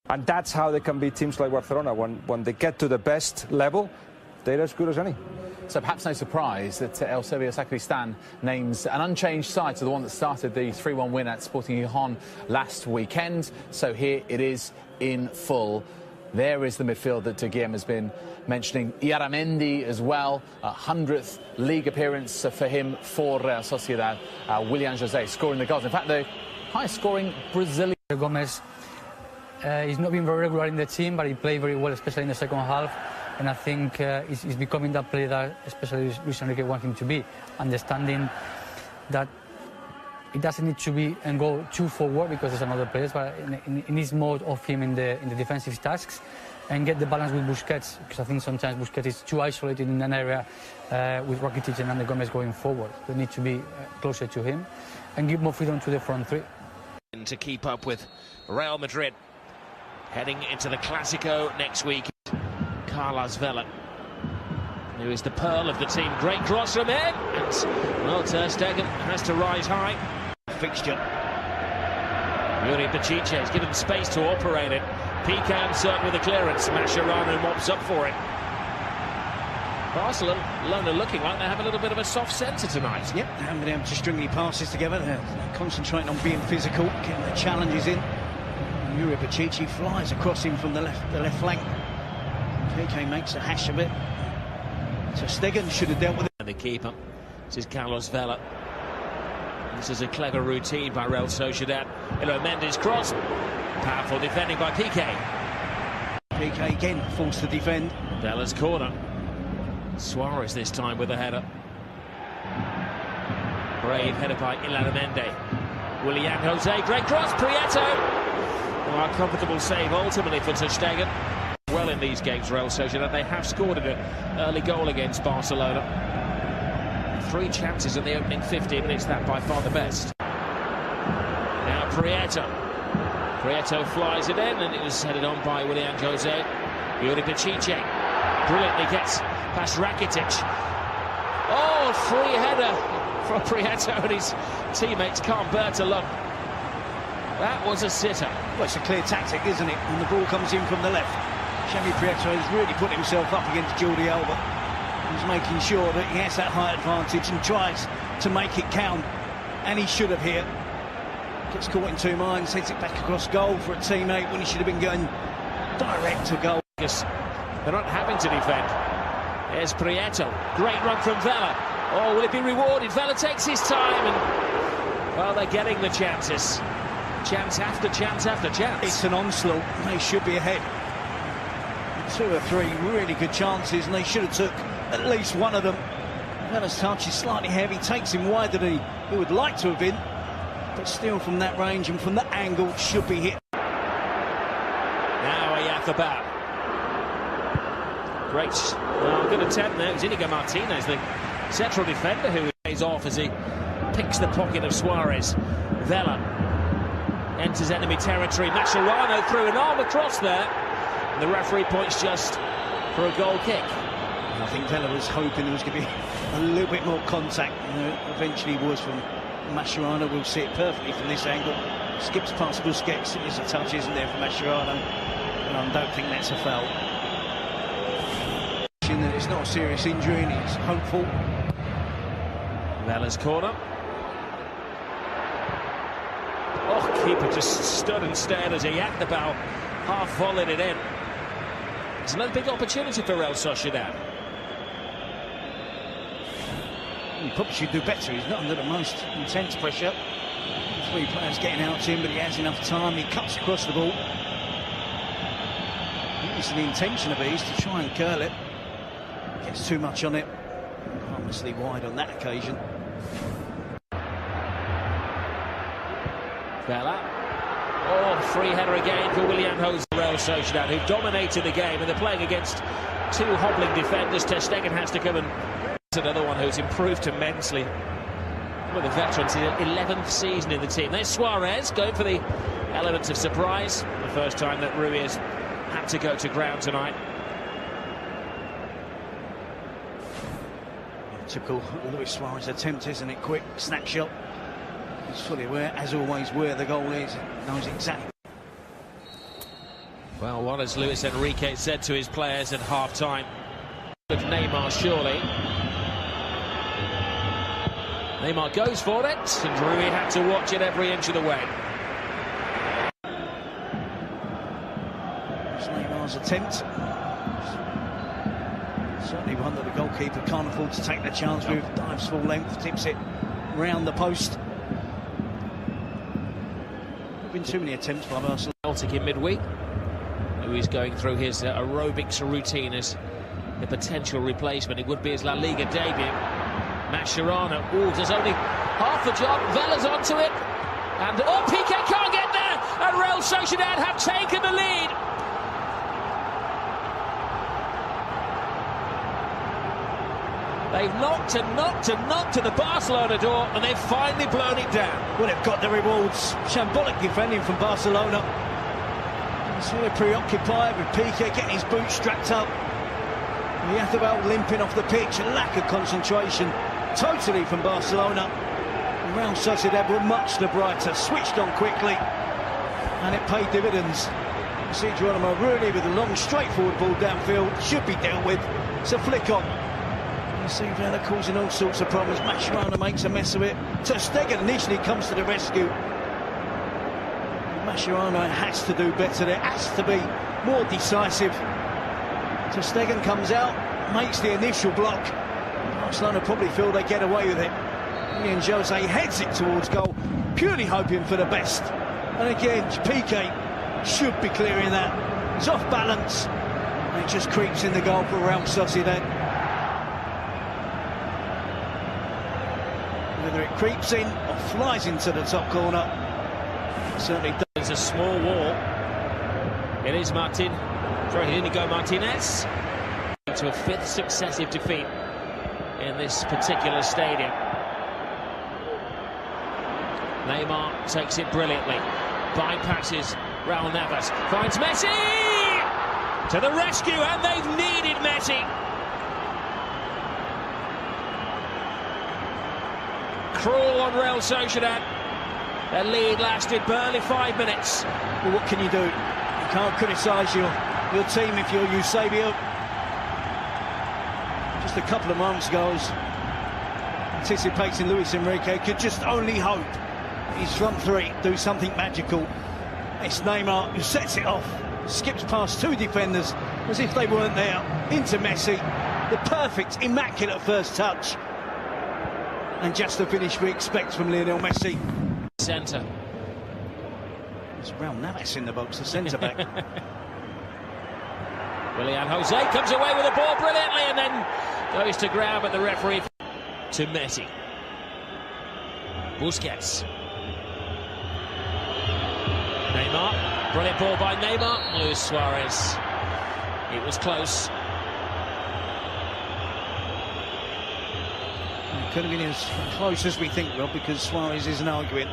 And that's how they can beat teams like Barcelona. When they get to the best level, they're as good as any. So perhaps no surprise that El Serbia Sociedad names an unchanged side to the one that started the 3-1 win at Sporting Gijón last weekend. So here it is in full. There is the midfield that Guillem has been mentioning. Iaramendi as well, 100th league appearance for him for Real Sociedad. Willian José scoring the goals. In fact, the highest scoring Brazilian. Gomez, he's not been very regular in the team, but he played very well, especially in the second half. And I think he's becoming that player that especially Luis Enrique wants him to be, understanding that it doesn't need to be and go too forward because there's another players, but in his mode of him in the defensive tasks, and get the balance with Busquets, because I think sometimes Busquets is too isolated in an area with Rakitic and Andre Gomez going forward. They need to be closer to him and give more freedom to the front three. To keep up with Real Madrid, heading into the Clásico next week. Carlos Vela, who is the pearl of the team. Great cross from him, and well, Ter Stegen has to rise high. Fixture. Yuri Pachiche is given space to operate it. Piqué uncertain with the clearance. Mascherano mops up for it. Barcelona looking like they have a little bit of a soft centre tonight. Yep, they haven't been able to string any passes together. They're concentrating on being physical, getting the challenges in. And Yuri Pachiche flies across him from the left flank. Piqué makes a hash of it. So Stegen should have dealt with it. And the keeper, this is Carlos Vela. This is a clever routine by Real Sociedad. Mendes cross. Powerful defending by Piqué. Piqué again forced to defend. Vela's corner. Suarez this time with a header. Brave header by Ilaramendi. Willian José, great cross. Prieto. A comfortable save ultimately for Ter Stegen. Well in these games, Real Sociedad. They have scored an early goal against Barcelona. 3 chances in the opening 15 minutes, that by far the best. Now Prieto. Prieto flies it in, and it was headed on by Willian José. Yuri Pachiche brilliantly gets past Rakitic. Oh, free header from Prieto, and his teammates can't bear to look. That was a sitter. Well, it's a clear tactic, isn't it? And the ball comes in from the left. Xavi Prieto has really put himself up against Jordi Alba. He's making sure that he has that high advantage and tries to make it count. And he should have here. Gets caught in 2 minds, heads it back across goal for a teammate when he should have been going direct to goal. They're not having to defend. There's Prieto. Great run from Vela. Oh, will it be rewarded? Vela takes his time, and well, they're getting the chances. Chance after chance after chance. It's an onslaught. They should be ahead. 2 or 3 really good chances, and they should have took at least one of them. Vela's touch is slightly heavy, takes him wider than he would like to have been, but still from that range and from that angle should be hit. Now Ayathabad. Great, good attempt there. It was Inigo Martinez, the central defender, who plays off as he picks the pocket of Suarez. Vela enters enemy territory. Mascherano threw an arm across there. The referee points just for a goal kick. I think Vela was hoping there was going to be a little bit more contact. Eventually was from Mascherano. We'll see it perfectly from this angle. Skips past Busquets. It is a touch, isn't there, for Mascherano? And I don't think that's a foul. That it's not a serious injury, and it's hopeful. Vela's corner. Oh, keeper just stood and stared as Ayathabad half volleyed it in. It's another big opportunity for Real Sociedad. He probably should do better. He's not under the most intense pressure. 3 players getting out to him, but he has enough time. He cuts across the ball. It's the intention of it is to try and curl it. Gets too much on it. Harmlessly wide on that occasion. Vela. Oh, free header again for Willian José. Real Sociedad, who dominated the game, and they're playing against 2 hobbling defenders. Ter Stegen has to come, and another one who's improved immensely. One of the veterans, his 11th season in the team. There's Suarez going for the elements of surprise. The first time that Rui has had to go to ground tonight. Typical Luis Suarez attempt, isn't it? Quick snapshot. He's fully aware, as always, where the goal is. He knows exactly. Well, what has Luis Enrique said to his players at half-time? With Neymar, surely. Neymar goes for it, and Rui had to watch it every inch of the way. It's Neymar's attempt. Certainly one that the goalkeeper can't afford to take the chance with. Dives full length, tips it round the post. There have been too many attempts by Barcelona. Celtic in midweek, who is going through his aerobics routine as the potential replacement. It would be his La Liga debut. Mascherano, does only half the job. Vela's onto it, and Piqué can't get there, and Real Sociedad have taken the lead. They've knocked and knocked and knocked at the Barcelona door, and they've finally blown it down. Well, they've got the rewards. Shambolic defending from Barcelona. So they're preoccupied with Piqué getting his boots strapped up. Yathabal limping off the pitch, a lack of concentration totally from Barcelona. Real Sociedad were much the brighter, switched on quickly, and it paid dividends. You see Geronimo really with a long straightforward ball downfield, should be dealt with. It's a flick on. You see Vela causing all sorts of problems. Mascherano makes a mess of it. Ter Stegen initially comes to the rescue. Mascherano has to do better, there has to be more decisive. Ter Stegen comes out, makes the initial block. Barcelona probably feel they get away with it. Ian Jose heads it towards goal, purely hoping for the best. And again, Piqué should be clearing that. He's off balance, and it just creeps in the goal for Real Sociedad. Whether it creeps in or flies into the top corner, it certainly does. It's a small wall. It is Martin. Throwing it Inigo Martinez to a fifth successive defeat in this particular stadium. Neymar takes it brilliantly, bypasses Raul Navas, finds Messi to the rescue, and they've needed Messi. Cruel on Real Sociedad. Their lead lasted barely 5 minutes. Well, what can you do? You can't criticise your team if you're Eusebio. Just a couple of moments ago, I was anticipating Luis Enrique could just only hope his front three do something magical. It's Neymar who sets it off, skips past two defenders as if they weren't there, into Messi. The perfect, immaculate first touch. And just the finish we expect from Lionel Messi. Centre. It's Raul Navas in the box, the centre-back. Willian Jose comes away with the ball brilliantly and then goes to grab at the referee. To Messi. Busquets. Neymar. Brilliant ball by Neymar. Luis Suarez. It was close. It could have been as close as we think, Rob, because Suarez isn't arguing.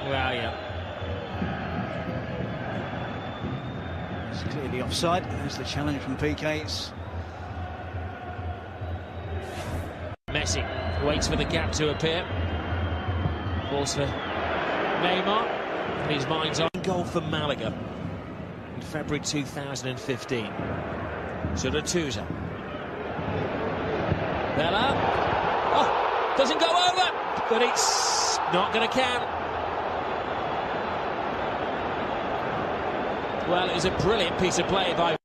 Well, yeah. It's clearly offside. There's the challenge from Piqué. Messi waits for the gap to appear. Balls for Neymar. His mind's on. Goal for Malaga in February 2015. Sousa. Vela. Oh, doesn't go over, but it's not going to count. Well, it was a brilliant piece of play by...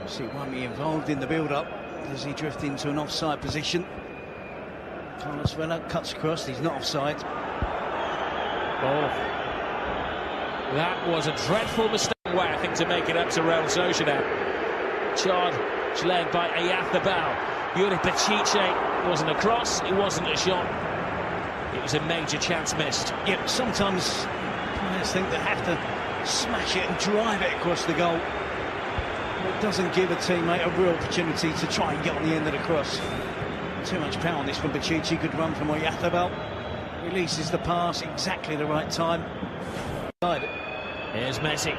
See Wami involved in the build-up as he drifts into an offside position. Carlos Vela cuts across, he's not offside. Oh, that was a dreadful mistake way, I think, to make it up to Real Sociedad. Charge led by Ayathabal. Yuri Pachiche wasn't a cross, it wasn't a shot. It was a major chance missed. Yeah, sometimes players think they have to smash it and drive it across the goal. It doesn't give a teammate a real opportunity to try and get on the end of the cross. Too much power on this from Pachiche, could run from Oyarzábal. Releases the pass, exactly the right time. Here's Messi.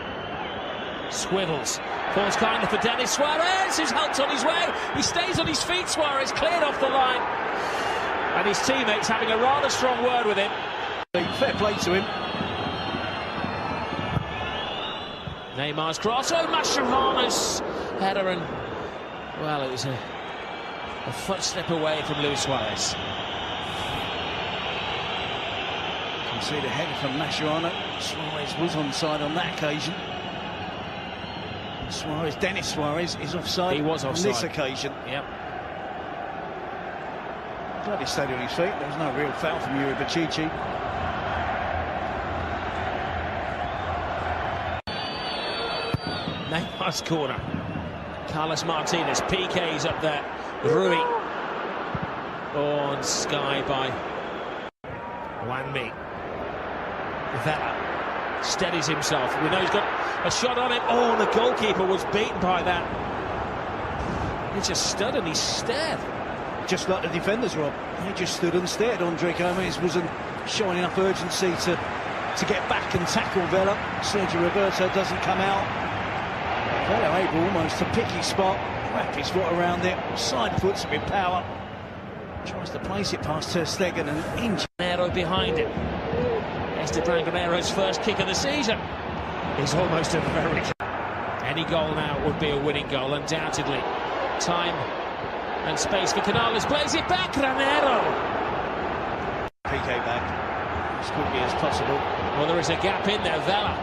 Swivels. Falls kindly for Denis Suarez, who's helped on his way. He stays on his feet, Suarez, cleared off the line. And his teammates having a rather strong word with him. fair play to him. Neymar's cross, oh, Mascherano's header, and well, it was a footstep away from Luis Suarez. You can see the header from Mascherano. Suarez was onside on that occasion. And Suarez, Dennis Suarez, is offside. He was offside on this occasion. Yep. Glad he stayed on his feet. There was no real foul from Yuri Bacici. Neymar's corner. Carlos Martinez, PK's up there. Rui on Sky by Wanmi. Vela steadies himself. We know he's got a shot on him. Oh, and the goalkeeper was beaten by that. He just stood and he stared. Just like the defenders, Rob. He just stood and stared. Andre Gomez wasn't showing enough urgency to get back and tackle Vela. Sergio Roberto doesn't come out. Vela able almost to pick his spot, wrap his foot around it, side foots with power. Tries to place it past Ter Stegen and inch. Granero behind him. Esteban Granero's first kick of the season is almost a very... Any goal now would be a winning goal, undoubtedly. Time and space for Canales, plays it back, Granero. PK back as quickly as possible. Well, there is a gap in there, Vela.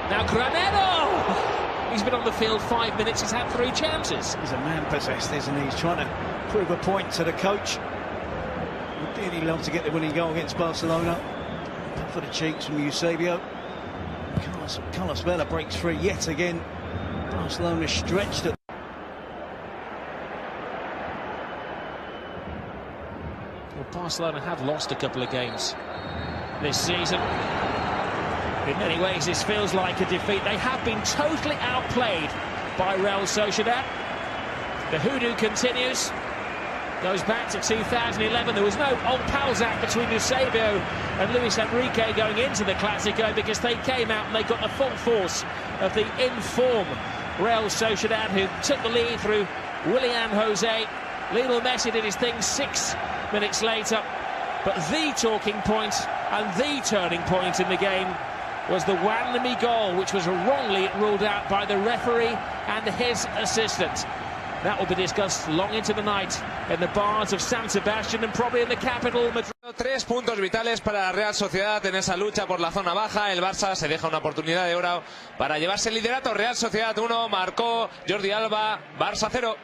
Now Granero! He's been on the field 5 minutes, he's had 3 chances. He's a man possessed, isn't he? He's trying to prove a point to the coach. Would dearly love to get the winning goal against Barcelona. For the cheeks from Eusebio. Carlos Vela breaks free yet again. Barcelona stretched at... Well, Barcelona have lost a couple of games this season. In many ways, this feels like a defeat. They have been totally outplayed by Real Sociedad. The hoodoo continues. Goes back to 2011. There was no old pals act between Eusebio and Luis Enrique going into the Clásico because they came out and they got the full force of the in-form Real Sociedad, who took the lead through Willian José. Lionel Messi did his thing 6 minutes later. But the talking point and the turning point in the game was the Wanmi goal, which was wrongly ruled out by the referee and his assistant. That will be discussed long into the night in the bars of San Sebastian and probably in the capital, Madrid. 3 puntos vitales para la Real Sociedad en esa lucha por la zona baja. El Barça se deja una oportunidad de oro para llevarse el liderato. Real Sociedad 1, marcó Jordi Alba, Barça 0.